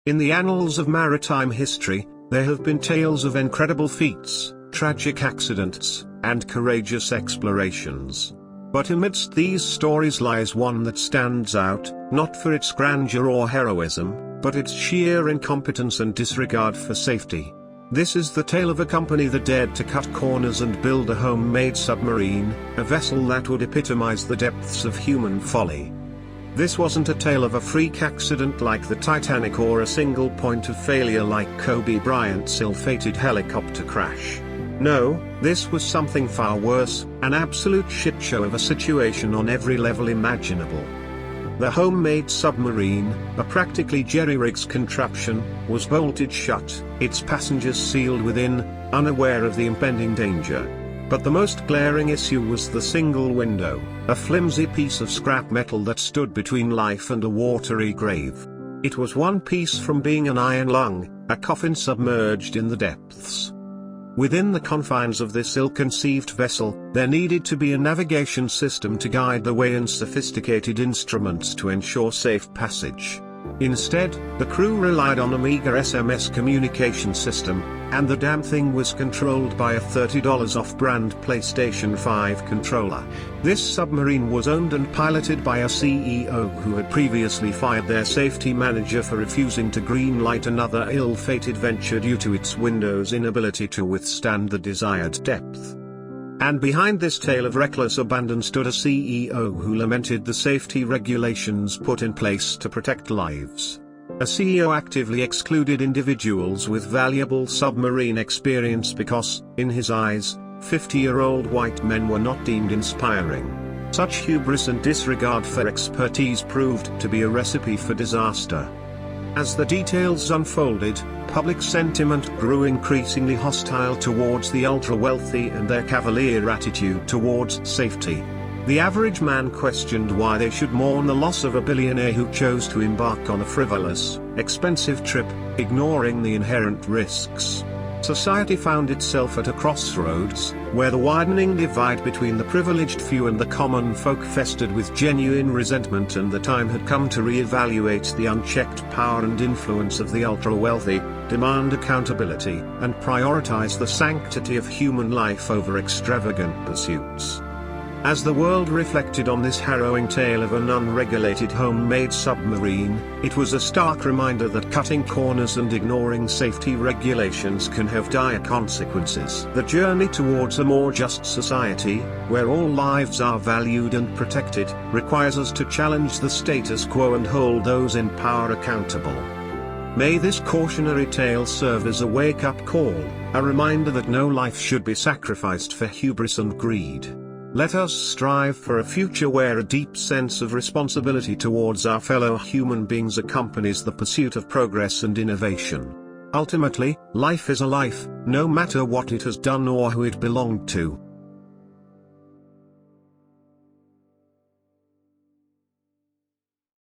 In the annals of maritime history, there have been tales of incredible feats, tragic accidents, and courageous explorations. But amidst these stories lies one that stands out, not for its grandeur or heroism, but its sheer incompetence and disregard for safety. This is the tale of a company that dared to cut corners and build a homemade submarine, a vessel that would epitomize the depths of human folly. This wasn't a tale of a freak accident like the Titanic or a single point of failure like Kobe Bryant's ill-fated helicopter crash. No, this was something far worse, an absolute shitshow of a situation on every level imaginable. The homemade submarine, a practically jerry-rigged contraption, was bolted shut, its passengers sealed within, unaware of the impending danger. But the most glaring issue was the single window, a flimsy piece of scrap metal that stood between life and a watery grave. It was one piece from being an iron lung, a coffin submerged in the depths. Within the confines of this ill-conceived vessel, there needed to be a navigation system to guide the way and sophisticated instruments to ensure safe passage. Instead, the crew relied on a meager SMS communication system, and the damn thing was controlled by a $30 off-brand PlayStation 5 controller. This submarine was owned and piloted by a CEO who had previously fired their safety manager for refusing to greenlight another ill-fated venture due to its window's inability to withstand the desired depth. And behind this tale of reckless abandon stood a CEO who lamented the safety regulations put in place to protect lives. A CEO actively excluded individuals with valuable submarine experience because, in his eyes, 50-year-old white men were not deemed inspiring. Such hubris and disregard for expertise proved to be a recipe for disaster. As the details unfolded, public sentiment grew increasingly hostile towards the ultra-wealthy and their cavalier attitude towards safety. The average man questioned why they should mourn the loss of a billionaire who chose to embark on a frivolous, expensive trip, ignoring the inherent risks. Society found itself at a crossroads, where the widening divide between the privileged few and the common folk festered with genuine resentment, and the time had come to re-evaluate the unchecked power and influence of the ultra-wealthy, demand accountability, and prioritize the sanctity of human life over extravagant pursuits. As the world reflected on this harrowing tale of an unregulated homemade submarine, it was a stark reminder that cutting corners and ignoring safety regulations can have dire consequences. The journey towards a more just society, where all lives are valued and protected, requires us to challenge the status quo and hold those in power accountable. May this cautionary tale serve as a wake-up call, a reminder that no life should be sacrificed for hubris and greed. Let us strive for a future where a deep sense of responsibility towards our fellow human beings accompanies the pursuit of progress and innovation. Ultimately, life is a life, no matter what it has done or who it belonged to.